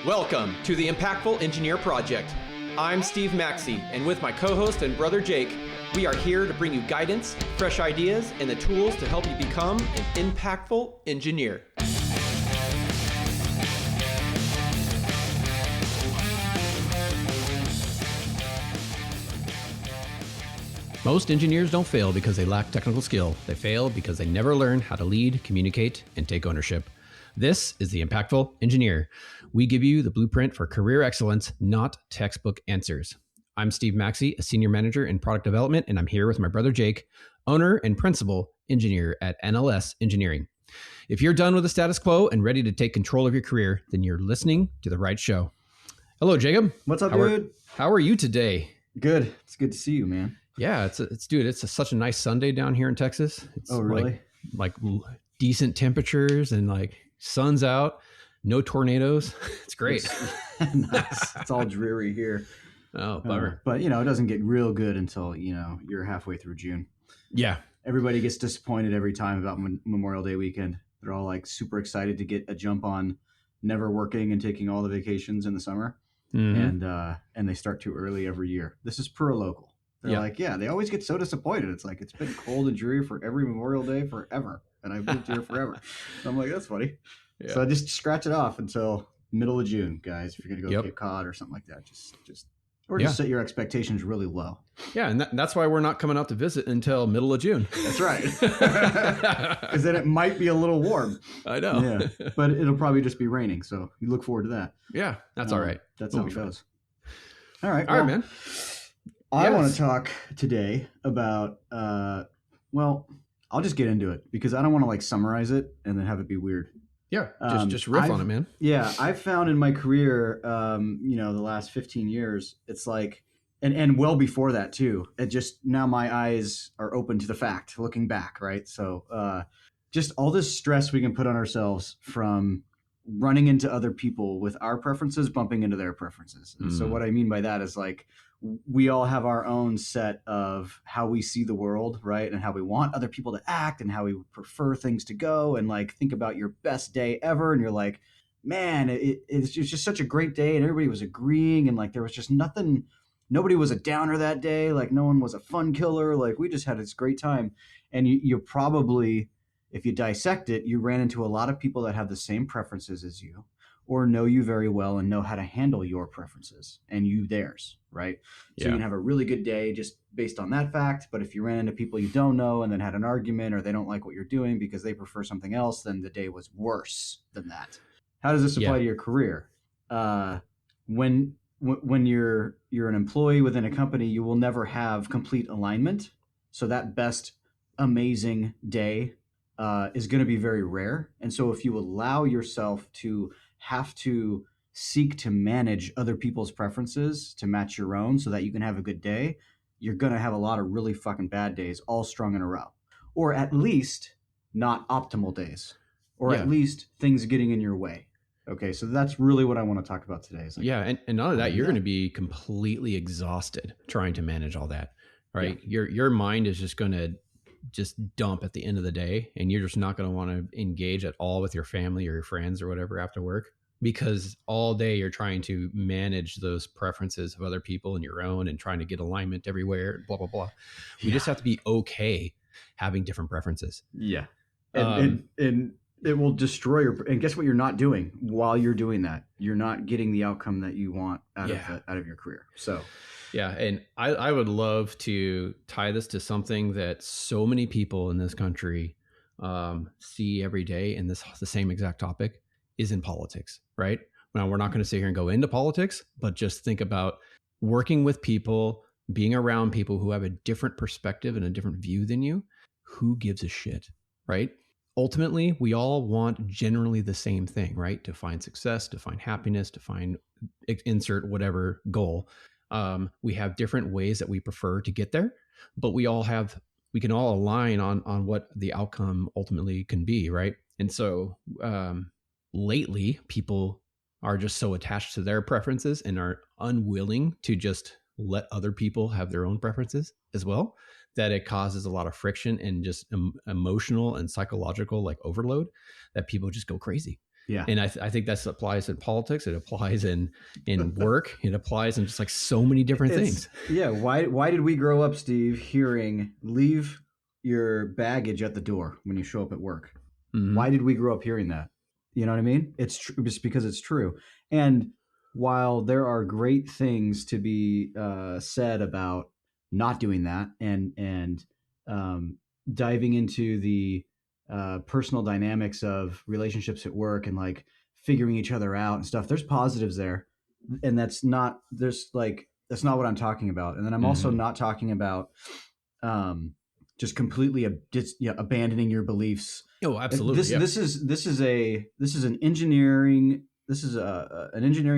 Welcome to the Impactful Engineer Project. I'm Steve Maxey, and with my co-host and brother Jake, we are here to bring you guidance, fresh ideas, and the tools to help you become an impactful engineer. Most engineers don't fail because they lack technical skill. They fail because they never learn how to lead, communicate, and take ownership. This is the Impactful Engineer. We give you the blueprint for career excellence, not textbook answers. I'm Steve Maxey, a senior manager in product development, and I'm here with my brother Jake, owner and principal engineer at NLS Engineering. If you're done with the status quo and ready to take control of your career, then you're listening to the right show. Hello, Jacob. What's up, dude? How are you today? Good. It's good to see you, man. Yeah, it's such a nice Sunday down here in Texas. It's really? Like decent temperatures and like sun's out, no tornadoes. It's great. Nice. It's all dreary here. Oh, bummer. But it doesn't get real good until, you're halfway through June. Yeah. Everybody gets disappointed every time about Memorial Day weekend. They're all like super excited to get a jump on never working and taking all the vacations in the summer. Mm-hmm. And they start too early every year. This is per local. They're like, they always get so disappointed. It's like, it's been cold and dreary for every Memorial Day forever. And I've lived here forever. So I'm like, that's funny. Yeah. So I just scratch it off until middle of June, guys. If you're going to go to Cape Cod or something like that, just set your expectations really low. Yeah. And that's why we're not coming out to visit until middle of June. That's right. Because then it might be a little warm. I know. Yeah. But it'll probably just be raining. So you look forward to that. Yeah. That's all right. That's how it goes. All right. All right, man. I want to talk today about, I'll just get into it because I don't want to summarize it and then have it be weird. Yeah, just riff on it, man. Yeah, I've found in my career, the last 15 years, it's like, and well before that too, it just, now my eyes are open to the fact, looking back, right? So just all this stress we can put on ourselves from running into other people with our preferences, bumping into their preferences. And so what I mean by that is we all have our own set of how we see the world, right? And how we want other people to act and how we prefer things to go. And think about your best day ever. And you're like, man, it's just such a great day. And everybody was agreeing. And there was just nothing, nobody was a downer that day. No one was a fun killer. We just had this great time. And you probably, if you dissect it, you ran into a lot of people that have the same preferences as you, or know you very well and know how to handle your preferences and you theirs, right? So you can have a really good day just based on that fact. But if you ran into people you don't know and then had an argument, or they don't like what you're doing because they prefer something else, then the day was worse than that. How does this apply to your career? When you're an employee within a company, you will never have complete alignment. So that best amazing day is going to be very rare. And so if you allow yourself to have to seek to manage other people's preferences to match your own so that you can have a good day, you're going to have a lot of really fucking bad days all strung in a row, or at least not optimal days, or at least things getting in your way. Okay. So that's really what I want to talk about today. And none of that, you're going to be completely exhausted trying to manage all that, right? Yeah. Your mind is just going to dump at the end of the day, and you're just not going to want to engage at all with your family or your friends or whatever after work, because all day you're trying to manage those preferences of other people and your own and trying to get alignment everywhere, blah, blah, blah. We just have to be okay having different preferences. Yeah. And it will destroy and guess what you're not doing while you're doing that? You're not getting the outcome that you want out of your career. So yeah. And I would love to tie this to something that so many people in this country see every day, and the same exact topic is in politics, right? Now, we're not going to sit here and go into politics, but just think about working with people, being around people who have a different perspective and a different view than you. Who gives a shit, right? Ultimately, we all want generally the same thing, right? To find success, to find happiness, to find insert whatever goal. We have different ways that we prefer to get there, but we can all align on what the outcome ultimately can be, right? And so lately, people are just so attached to their preferences and are unwilling to just let other people have their own preferences as well, that it causes a lot of friction and just emotional and psychological overload, that people just go crazy. Yeah. And I think that applies in politics. It applies in work. It applies in just like so many different things. Yeah. Why did we grow up, Steve, hearing leave your baggage at the door when you show up at work? Mm-hmm. Why did we grow up hearing that? You know what I mean? It's just because it's true. And while there are great things to be said about not doing that and diving into the personal dynamics of relationships at work and like figuring each other out and stuff, there's positives there, and that's not what I'm talking about. And then I'm also not talking about just completely abandoning your beliefs. Oh, absolutely. This is an engineering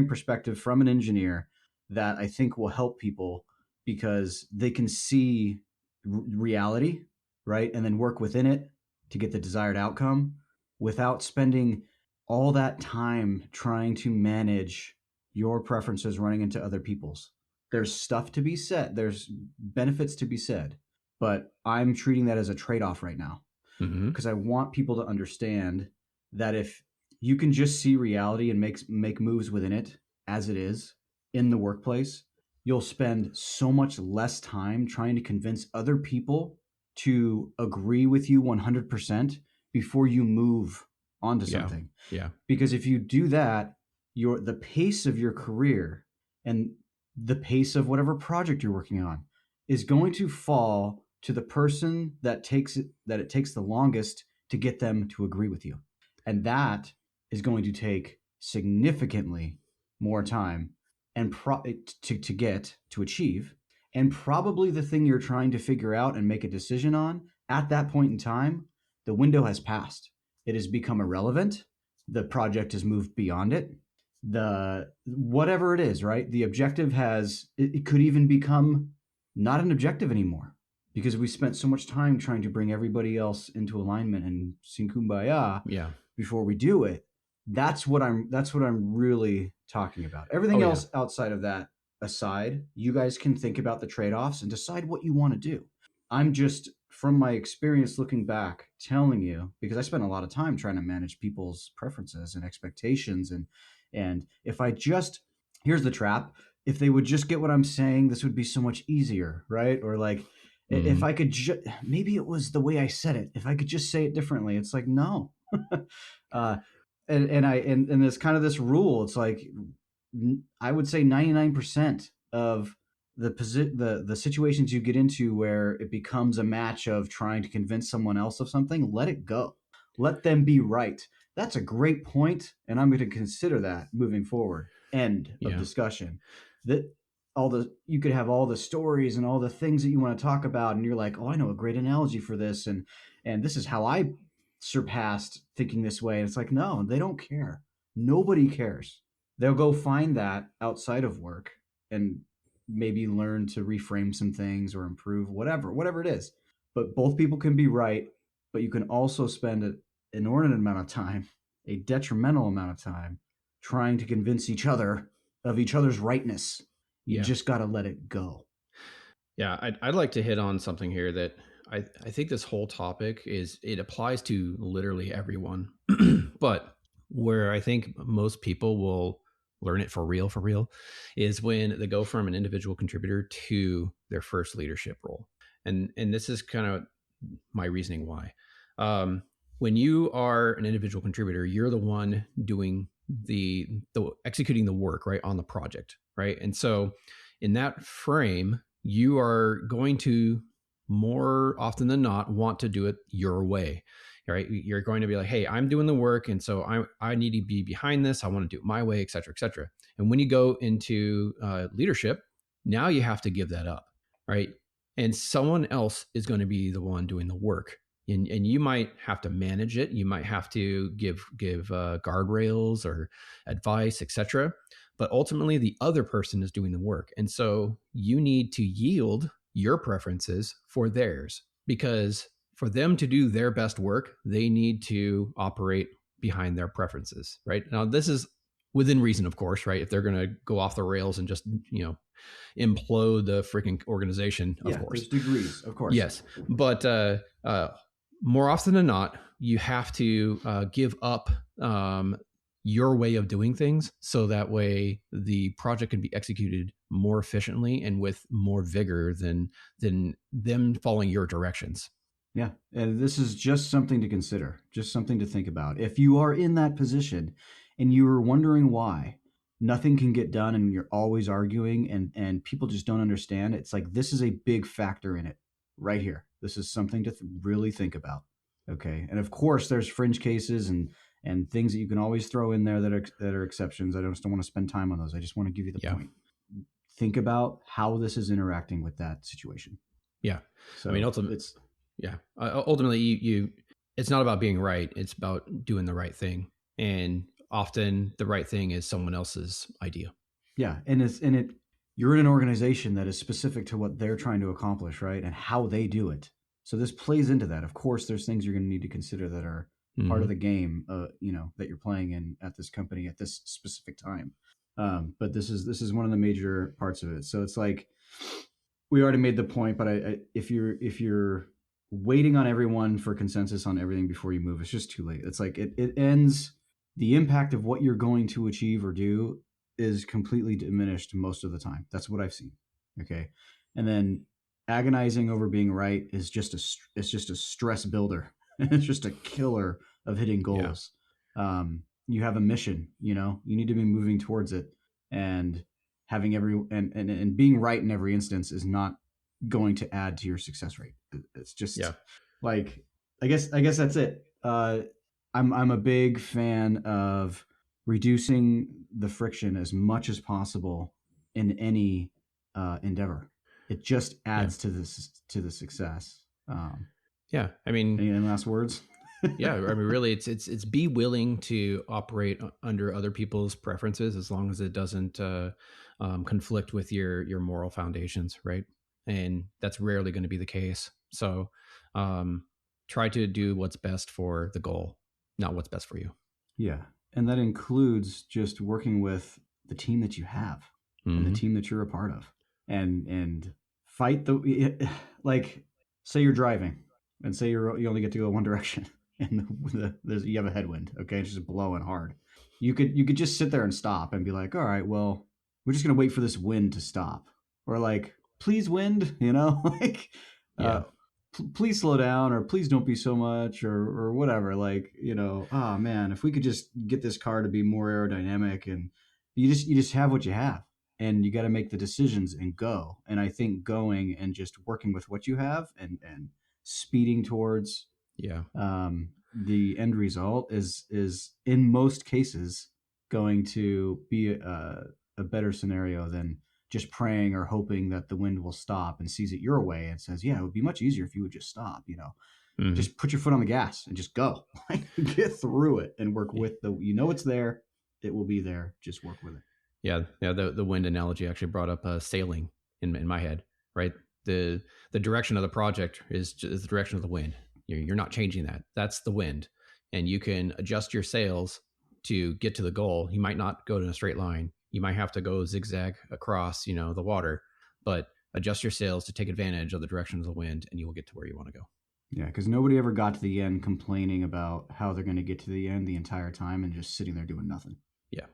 perspective from an engineer that I think will help people because they can see reality, right, and then work within it to get the desired outcome without spending all that time trying to manage your preferences running into other people's. There's stuff to be said. There's benefits to be said, but I'm treating that as a trade-off right now because I want people to understand that if you can just see reality and make moves within it as it is in the workplace, you'll spend so much less time trying to convince other people to agree with you 100% before you move onto something. Yeah. Because if you do that, the pace of your career and the pace of whatever project you're working on is going to fall to the person that it takes the longest to get them to agree with you. And that is going to take significantly more time and to achieve. And probably the thing you're trying to figure out and make a decision on at that point in time, the window has passed. It has become irrelevant. The project has moved beyond it. Whatever it is, right? The objective it could even become not an objective anymore because we spent so much time trying to bring everybody else into alignment and sing kumbaya before we do it. That's what I'm really talking about. Everything else outside of that aside, you guys can think about the trade-offs and decide what you want to do. I'm just, from my experience looking back, telling you, because I spent a lot of time trying to manage people's preferences and expectations. And if here's the trap, if they would just get what I'm saying, this would be so much easier, right? Or like, if I could maybe it was the way I said it. If I could just say it differently, it's like, no. And there's kind of this rule. It's like, I would say 99% of the situations you get into where it becomes a match of trying to convince someone else of something, let it go. Let them be right. That's a great point, and I'm going to consider that moving forward. End of discussion. That you could have all the stories and all the things that you want to talk about, and you're like, oh, I know a great analogy for this, and this is how I surpassed thinking this way. And it's like, no, they don't care. Nobody cares. They'll go find that outside of work and maybe learn to reframe some things or improve whatever it is. But both people can be right, but you can also spend an inordinate amount of time, a detrimental amount of time, trying to convince each other of each other's rightness. You just got to let it go. Yeah, I'd like to hit on something here that I think this whole topic it applies to literally everyone, but where I think most people will learn it for real is when they go from an individual contributor to their first leadership role. And this is kind of my reasoning why. When you are an individual contributor, you're the one doing the executing the work, right, on the project, right? And so in that frame, you are going to more often than not want to do it your way, right? You're going to be like, hey, I'm doing the work, and so I need to be behind this. I want to do it my way, et cetera, et cetera. And when you go into leadership, now you have to give that up, right? And someone else is going to be the one doing the work. And you might have to manage it. You might have to give guardrails or advice, et cetera. But ultimately, the other person is doing the work. And so you need to yield your preferences for theirs, because for them to do their best work, they need to operate behind their preferences, right? Now, this is within reason, of course, right? If they're going to go off the rails and just, implode the freaking organization, of course. There's degrees, of course. Yes. But more often than not, you have to give up your way of doing things, so that way the project can be executed more efficiently and with more vigor than them following your directions. Yeah. And this is just something to consider, just something to think about. If you are in that position and you are wondering why nothing can get done and you're always arguing and people just don't understand, it's like this is a big factor in it right here. This is something to really think about. Okay. And of course, there's fringe cases and things that you can always throw in there that are exceptions. I just don't want to spend time on those. I just want to give you the point. Think about how this is interacting with that situation. Yeah. So I mean, ultimately, you it's not about being right. It's about doing the right thing. And often the right thing is someone else's idea. Yeah. And you're in an organization that is specific to what they're trying to accomplish, right? And how they do it. So this plays into that. Of course, there's things you're going to need to consider that are part of the game, that you're playing in at this company at this specific time. But this is one of the major parts of it. So it's like, we already made the point, but if you're waiting on everyone for consensus on everything before you move, it's just too late. It's like it ends. The impact of what you're going to achieve or do is completely diminished most of the time. That's what I've seen. Okay, and then agonizing over being right is just a stress builder. It's just a killer of hitting goals. Yeah. You have a mission. You need to be moving towards it, and having and being right in every instance is not going to add to your success rate. It's just like, I guess that's it. I'm a big fan of reducing the friction as much as possible in any endeavor. It just adds to the success. Yeah. I mean, any last words? Yeah. I mean, really, it's be willing to operate under other people's preferences as long as it doesn't conflict with your moral foundations, right? And that's rarely going to be the case. So try to do what's best for the goal, not what's best for you. Yeah. And that includes just working with the team that you have and the team that you're a part of, and fight like, say you're driving and say you only get to go one direction and you have a headwind. Okay. It's just blowing hard. You could just sit there and stop and be like, all right, well, we're just going to wait for this wind to stop, or like, please wind, like, please slow down, or please don't be so much, or whatever. Like, oh man, if we could just get this car to be more aerodynamic, and you just have what you have, and you got to make the decisions and go. And I think going and just working with what you have and speeding towards the end result is in most cases going to be a better scenario than just praying or hoping that the wind will stop and sees it your way and says, yeah, it would be much easier if you would just stop, just put your foot on the gas and just go. Get through it and work with it's there. It will be there. Just work with it. Yeah. Yeah. The wind analogy actually brought up sailing in my head, right? The direction of the project is the direction of the wind. You're not changing that. That's the wind. And you can adjust your sails to get to the goal. You might not go in a straight line. You might have to go zigzag across, the water, but adjust your sails to take advantage of the direction of the wind, and you will get to where you want to go. Yeah, because nobody ever got to the end complaining about how they're going to get to the end the entire time and just sitting there doing nothing. Yeah.